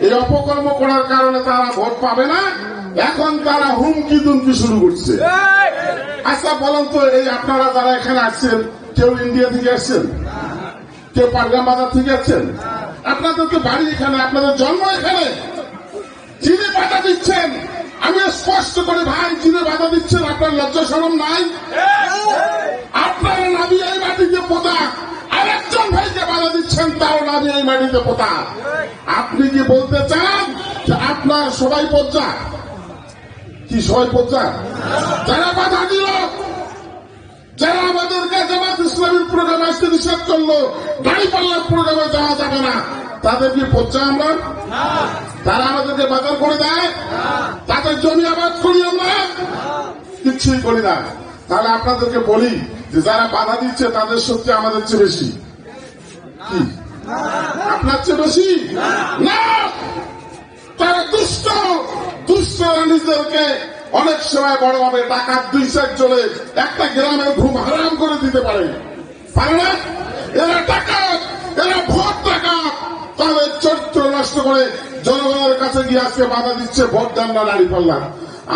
এই অপকর্ম করার কারণে তারা ভোট পাবে না। এখন তারা হুমকি দুমকি শুরু করছে। আচ্ছা বলেন তো, এই আপনারা যারা এখানে আসছেন, কেউ ইন্ডিয়া থেকে আসছেন, কেউ পাটগ্রাম বাজার থেকে আসছেন? আপনাদের তো বাড়ি এখানে, আপনাদের জন্ম এখানে। যিনি বাধা দিচ্ছেন, আমি স্পষ্ট করে ভাই, যিনি বাধা দিচ্ছেন আপনার লজ্জা শরম নাই? আপনার নাবি এই মাটিতে পোতা, আরেকজন ভাইকে বাধা দিচ্ছেন, তাও নাবি এই মাটিতে পোতা। আপনি কি বলতে চান যে আপনার সবাই পজ্জা? কি সবাই পজ্জা? যারা বাধা দিল, যারা আমাদেরকে জামাত ইসলামীর প্রোগ্রামে আসতে নিষেধ করলো, দাঁড়িপাল্লার প্রোগ্রামে যাওয়া যাবে না, তাদের কি পজ্জা আমরা? তারা আমাদেরকে বাজার করে দেয়, তাদের জমি আবাদ করি আমরা? কিচ্ছুই করি না। তাহলে আপনাদেরকে বলি যে যারা বাধা দিচ্ছে তাদের সত্যি আমাদের চেয়ে বেশি কি? আপনার চেয়ে বেশি না। তারা দুষ্ট, দুষ্টরা নিজেদেরকে অনেক সময় বড় হবে টাকা 2 চলে একটা গ্রামের ঘুম হারাম করে দিতে পারে না? এরা টাকা, এরা ভোট টাকা, তাদের চরিত্র নষ্ট করে জনগণের কাছে গিয়ে আজকে বাধা দিচ্ছে ভোট দেন না দাঁড়িপাল্লা।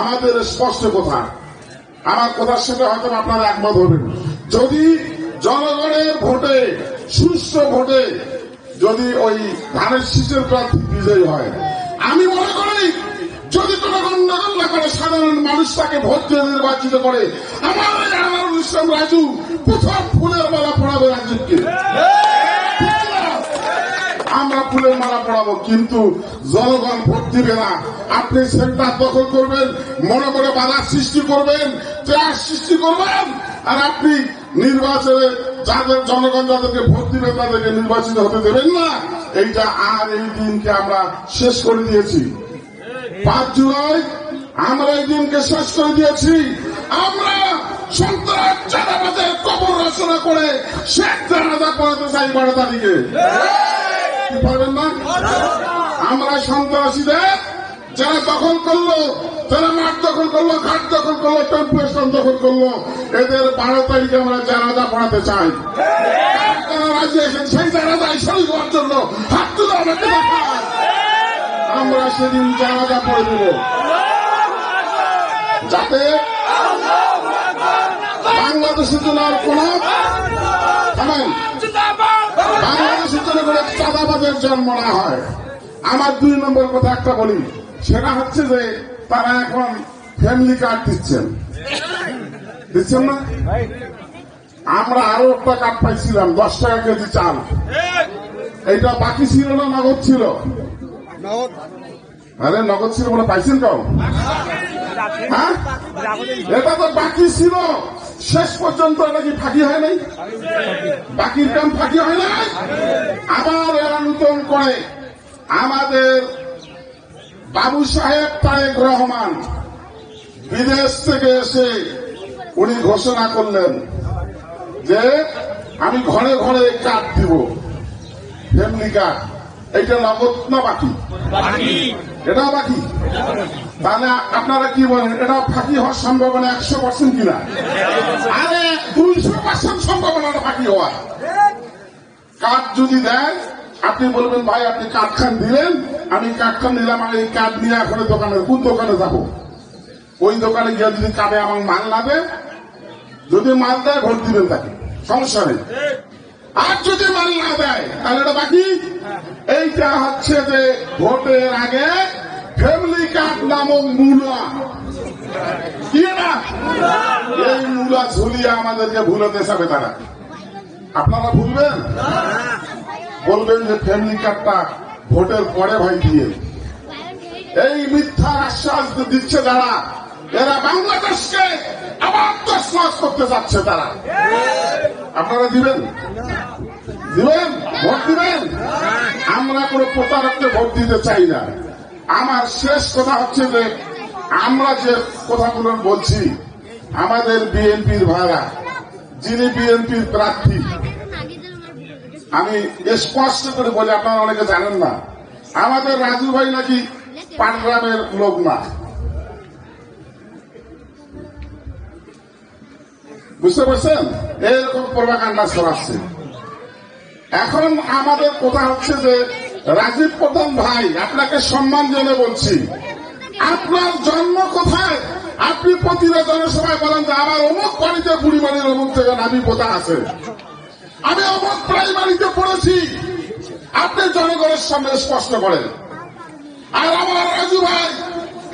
আমাদের স্পষ্ট কথা, আমার কথার সাথে হয়তো আপনারা একমত হবেন, যদি জনগণের ভোটে, সুষ্ঠু ভোটে যদি ওই ধানের শীষের প্রার্থী বিজয়ী হয়, আমি মনে করি যদি কোন গন্ডগোল না করে, সাধারণ মানুষ তাকে ভোট দিয়ে নির্বাচিত করে, আমার আনোয়ারুল ইসলাম রাজু প্রথম ফুলের মালা পড়াবে রাজুকে। আমরা ফুলের মালা পড়াবো, কিন্তু জনগণ ভোট দিবে না। আপনি সেন্টার দখল করবেন, মনে করে বাধার সৃষ্টি করবেন, ত্রাস সৃষ্টি করবেন, আর আপনি নির্বাচনে যাদের জনগণ যাদেরকে ভোট দিবে তাদেরকে নির্বাচিত হতে দেবেন না। এইটা আর এই দিনকে আমরা শেষ করে দিয়েছি। 5 জুলাই আমরা এই দিনকে শেষ করে দিয়েছি। আমরা সন্ত্রাস চাঁদাবাজের কবর রচনা করে শেখ জানাজা পড়াতে চাই 12 তারিখে। কি পারবেন না? আমরা সন্ত্রাসীদের যারা দখল করলো, যারা মাঠ দখল করলো, ঘাট দখল করলো, টেম্পো স্টেশন দখল করলো, এদের 12 তারিখে আমরা জানাজা পড়াতে চাই। রাজি আছেন সেই জানাজায় শরীর হওয়ার জন্য? হাত তুলে আমাকে দেখায়। আমরা সেদিন জানাজা পড়ে দেব, যাতে বাংলাদেশের জন্য আর কোন বাংলাদেশের জন্য কোন চাঁদাবাজের জন্ম না হয়। আমার 2 নম্বর কথা একটা বলি, সেটা হচ্ছে যে তারা এখন ফ্যামিলি কার্ড দিচ্ছেন না? আমরা আরো একটা কার্ড পাইছিলাম 10 টাকা কেজি চাল। এইটা বাকি ছিল না নগদ ছিল? আরে নগদ ছিল বলে পাইছেন কেউ? হ্যাঁ, এটা তো বাকি ছিল, শেষ পর্যন্ত নাকি ফাঁকি হয় নাই, বাকির কাম ফাঁকি হয় নাই। আবার এরা নতুন করে আমাদের বাবু সাহেব তারেক রহমান বিদেশ থেকে এসে উনি ঘোষণা করলেন যে আমি ঘরে ঘরে কার্ড দিব, ফ্যামিলি কার্ড। এইটা নগদ না বাকি? এটাও বাকি। তাহলে আপনারা কি বলেন, এটা ফাঁকি হওয়ার সম্ভাবনা 100% কিনা? আরে 200% সম্ভাবনাটা ফাঁকি হওয়ার। কার্ড যদি দেয়, আপনি বলবেন ভাই আপনি কার্ড খান দিলেন, আমি কার্ড খান দিলাম, আমি এই কার্ড নিয়ে এখন দোকানে, কোন দোকানে যাবো? ওই দোকানে গিয়ে যদি কার্ডে আমার মাল না দেয়, যদি মাল দেয় ভোট দিবেন তাকে, সমস্যা নেই। আর যদি মাল না দেয় তাহলে এটা বাকি। এইটা হচ্ছে যে ভোটের আগে ফ্যামিলি কার্ড নামক মূলা, কি না, এই মূলা ঝুলিয়ে আমাদেরকে ভুলাতে যাবে তারা। আপনারা ভুলবেন? বলবেন যে ফ্যামিলি কার্ডটা ভোটের পরে ভাই দিয়ে। এই মিথ্যা আশ্বাস দিচ্ছে যারা, এরা বাংলাদেশকে আবার তছনছ করতে যাচ্ছে তারা। আপনারা দিবেন? দিবেন? ভোট দিবেন? আমরা কোন প্রতারককে ভোট দিতে চাই না। আমার শেষ কথা হচ্ছে যে আমরা যে কথাগুলো বলছি, আমাদের বিএনপির ভাইরা, যিনি বিএনপির প্রার্থী, আমি স্পষ্ট করে বলি, আপনারা অনেকে জানেন না, আমাদের রাজু ভাই নাকি পাটগ্রামের লোক না। বুঝতে পারছেন? এরকম প্রভাকাণ্ডা ছড়াচ্ছে। এখন আমাদের কথা হচ্ছে যে রাজীব প্রধান ভাই, আপনাকে সম্মান জানিয়ে বলছি, আপনার জন্ম কোথায়? আপনি প্রতিটা জনসভায় বলেন যে আমার অমুক বাড়িতে বুড়িমারির অমুক থেকে নাবি পোতা আছে, আমি অমুক প্রাইমারিতে পড়েছি। আপনি জনগণের সামনে স্পষ্ট করেন। আর আমার রাজু ভাই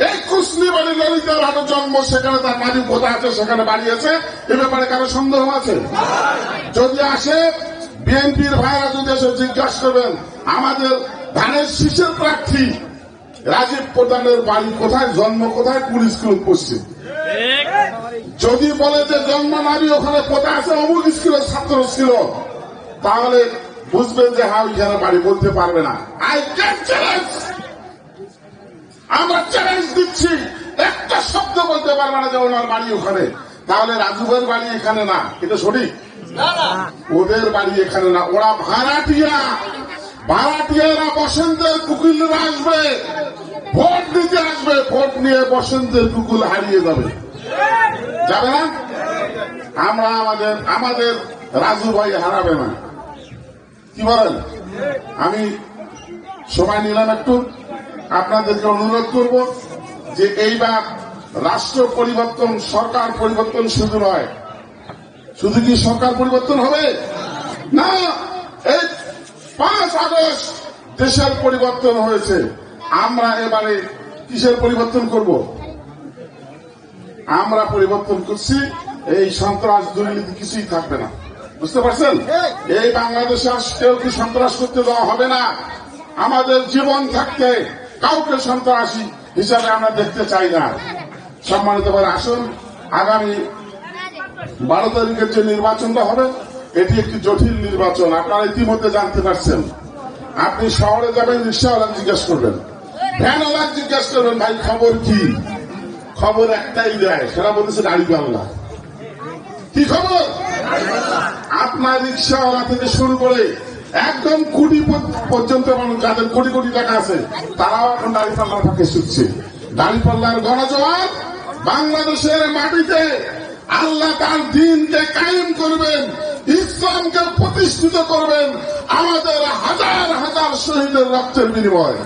এই কুসলি বাড়ি ললিতা ভালো জন্ম, সেখানে তার নাবি পোতা আছে, সেখানে বাড়ি আছে, এ ব্যাপারে কারো সন্দেহ আছে? যদি আসে বিএনপির ভাইরা যদি এসে জিজ্ঞাসা করবেন আমাদের ধানের শীষের প্রার্থী রাজীব প্রধানের বাড়ি কোথায়, জন্ম কোথায়, কোন স্কুল পড়ছে, যদি বলে যে জন্ম নাবি ওখানে পোতা আছে, অমুক স্কুলের ছাত্র ছিল, তাহলে বুঝবেন যে হ্যাঁ ওইখানে বাড়ি, বলতে পারবে না। আই ক্যান চ্যালেঞ্জ, আমরা চ্যালেঞ্জ দিচ্ছি, একটা শব্দ বলতে পারবে না যে ওনার বাড়ি ওখানে। তাহলে রাজুবের বাড়ি এখানে না, এটা সঠিক? ওদের বাড়ি এখানে না, ওরা ভাড়াটিয়া, ভাড়াটিয়ারা বসন্তের কুকুলরা আসবে, ভোট দিতে আসবে, ভোট নিয়ে বসন্তের কুকুল হারিয়ে যাবে, যাবে না? আমরা আমাদের রাজু ভাই হারাবে না, কি বলেন? আমি সময় নিলাম একটু, আপনাদেরকে অনুরোধ করব যে এইবার রাষ্ট্র পরিবর্তন, সরকার পরিবর্তন শুধু নয়, শুধু কি সরকার পরিবর্তন হবে না, এই 5 আগস্ট দেশের পরিবর্তন হয়েছে। আমরা এবারে কিসের পরিবর্তন করব? আমরা পরিবর্তন করছি এই সন্ত্রাস দুর্নীতি কিছুই থাকবে না, বুঝতে পারছেন? এই বাংলাদেশে কেউ কি সন্ত্রাস করতে দেওয়া হবে না। আমাদের জীবন থাকতে কাউকে সন্ত্রাসী হিসাবে আমরা দেখতে চাই না। সম্মানিত ভাই, আসুন, আগামী 12 তারিখের যে নির্বাচনটা হবে, এটি একটি জটিল নির্বাচন, আপনারা ইতিমধ্যে জানতে পারছেন। আপনি শহরে যাবেন, রিক্সাওয়ালা জিজ্ঞেস করবেন, ভ্যানওয়ালা জিজ্ঞেস করবেন, ভাই খবর কি? খবর একটাই দেয়, সেটা বলতেছে গাড়িওয়ালা। কি খবর? আপনার রিক্সাওয়ালা থেকে শুরু করে একদম কোটি পর্যন্ত মানুষ, যাদের কোটি কোটি টাকা আছে, তারাও এখন দাঁড়িপাল্লার ফাঁকে ছুটছে। দাঁড়িপাল্লার গণজোয়ার বাংলাদেশের মাটিতে আল্লাহ তার দ্বীনকে কায়েম করবেন, ইসলামকে প্রতিষ্ঠিত করবেন, আমাদের হাজার হাজার শহীদের রক্তের বিনিময়।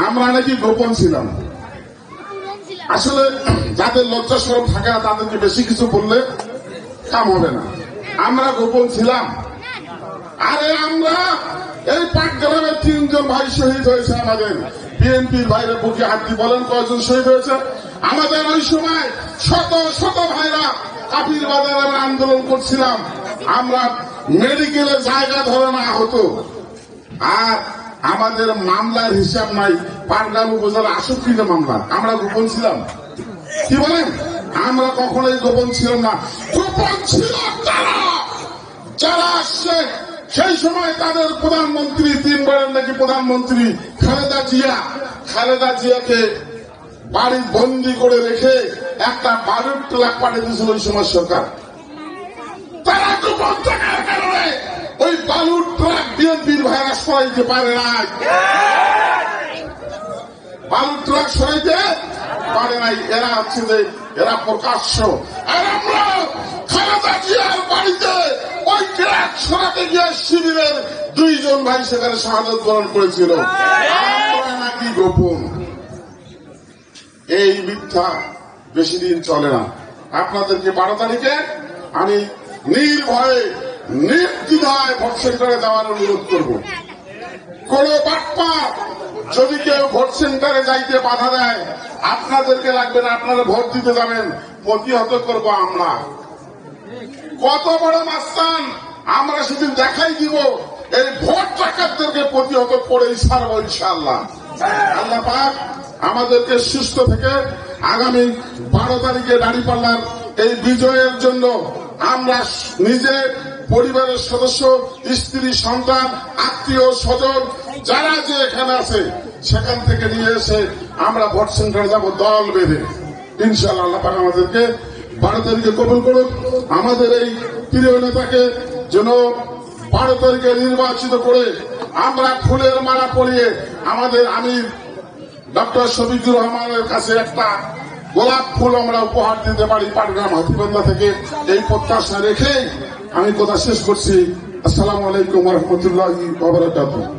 আমরা নাকি গোপন ছিলাম, আসলে যাদের লজ্জা শরম থাকে না তাদেরকে বেশি কিছু বললে কাম হবে না। আমরা গোপন ছিলাম। আরে আমরা এই পাটগ্রামের 3 জন ভাই শহীদ হয়েছে, আমাদের বিএনপির ভাইরা বুকে হাত দিয়ে বলেন কয়জন শহীদ হয়েছে? আমাদের ওই সময় শত শত ভাইরা কাপির বাজারে আমরা আন্দোলন করছিলাম, আমরা মেডিকেলে জায়গা ধরে না হতো। আর আমাদের মামলার হিসাব নাই, পাটগ্রাম উপজেলা 68টা মামলা। আমরা গোপন ছিলাম? কি বলেন? আমরা কখনোই গোপন ছিলাম না। গোপন ছিল যারা আসছে সেই সময় তাদের প্রধানমন্ত্রী, 3 বারের নাকি প্রধানমন্ত্রী খালেদা জিয়া, খালেদা জিয়াকে বাড়ি বন্দি করে রেখে একটা বালুর ট্রাক পাঠিয়ে দিয়েছিল ওই সময় সরকার। তারা গোপন থাকার কারণে ওই বালুর ট্রাক বিএনপির ভাইরা সরাইতে পারে নাই, বালুর ট্রাক সরাইতে পারে নাই। এরা হচ্ছে যে এরা প্রকাশ্য। আর আমরা খালেদা জিয়ার বাড়িতে ওই ট্রাক সরাতে গিয়ে শিবিরের 2 জন ভাই সেখানে শাহাদত বরণ করেছিল। আমরা নাকি গোপন, এই মিথ্যা বেশি দিন চলে না। আপনাদেরকে 12 তারিখে আমি নির্ভয়ে নির্দ্বিধায় ভোট সেন্টারে যাওয়ার অনুরোধ করব। কোন বাটপা যদি কেউ ভোট সেন্টারে যাইতে বাধা দেয়, আপনাদেরকে লাগবে না, আপনারা ভোট দিতে যাবেন, প্রতিহত করব আমরা। কত বড় মাস্তান আমরা সেদিন দেখাই দিব, এই ভোট ডাকাতদেরকে প্রতিহত করেই ছাড়বো ইনশাআল্লাহ। আল্লাহ পাক আমাদেরকে সুস্থ থেকে আগামী 12 তারিখে দাঁড়িপাল্লার এই বিজয়ের জন্য আমরা নিজে, পরিবারের সদস্য, স্ত্রী, সন্তান, আত্মীয় স্বজন যারা যে এখানে আছে সেখান থেকে নিয়ে এসে আমরা ভোট সেন্টারে যাব দল বেঁধে। ইনশাআল্লাহ আল্লাহ পাক আমাদেরকে 12 তারিখে কবুল করুন। আমাদের এই প্রিয় নেতাকে যেন 12 তারিখে নির্বাচিত করে আমরা ফুলের মালা পরিয়ে আমাদের আমির ডক্টর শফিকুর রহমানের কাছে একটা গোলাপ ফুল আমরা উপহার দিতে পারি পাটগ্রাম হাতিবান্ধা থেকে, এই প্রত্যাশা রেখে আমি কথা শেষ করছি। আসসালামু আলাইকুম ওয়া রাহমাতুল্লাহি ওয়া বারাকাতুহু।